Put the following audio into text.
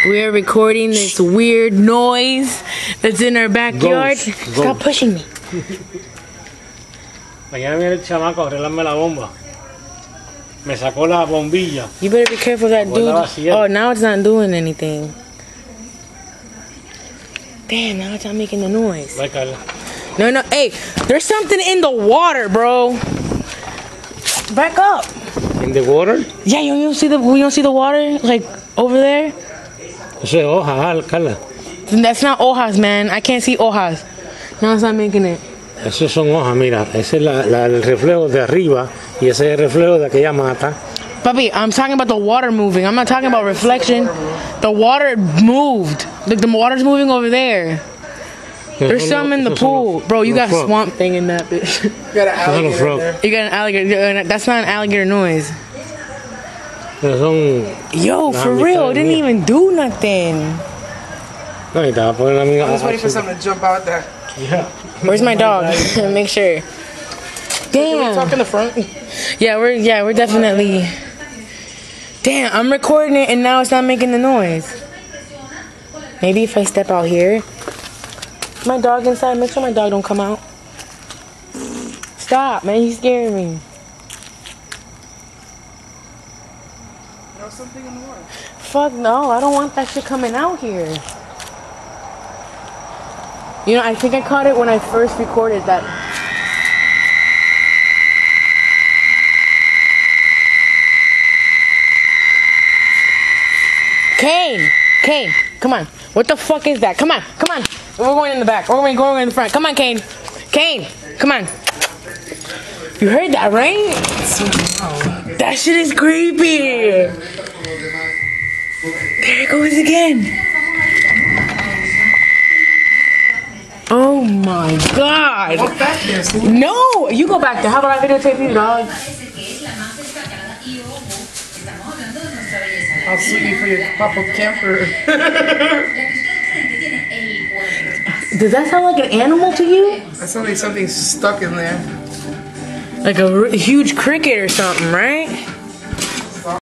We're recording this weird noise that's in our backyard. Stop pushing me. Mañana viene el chamaco a arreglarme la bomba. Me sacó la bombilla. You better be careful of that dude. Oh, now it's not doing anything. Damn, now it's not making the noise. Bye, Carla. No, hey, there's something in the water, bro. Back up. In the water? Yeah, you don't see the water like over there? Eso es hoja, Carla. That's not hojas, man. I can't see hojas. No, it's not making it. Esos son hojas, mira. Ese es el reflejo de arriba y ese es el reflejo de aquella mata. Papi, I'm talking about the water moving. I'm not talking about reflection. The water moved. Like the water's moving over there. There's some in the pool. Bro, you got a swamp thing in that bitch. You got an alligator in there. You got an alligator. That's not an alligator noise. Yo, for real, it didn't even do nothing. No, I was waiting for something to jump out there. Yeah. Where's my dog? Make sure. Damn. Can we talk in the front? Yeah, we're definitely. Damn, I'm recording it and now it's not making the noise. Maybe if I step out here. My dog inside. Make sure my dog don't come out. Stop, man. He's scaring me. Something in the water. Fuck no, I don't want that shit coming out here. You know, I think I caught it when I first recorded that. Kane, come on. What the fuck is that? Come on. We're going in the back. We're going in the front. Come on, Kane, come on. You heard that, right? That shit is creepy. There it goes again. Oh my god. Walk back there, Steve. No, you go back there. How about I videotape you, dog? I'll sue you for your pop-up camper. Does that sound like an animal to you? That sounds like something's stuck in there. Like a huge cricket or something, right?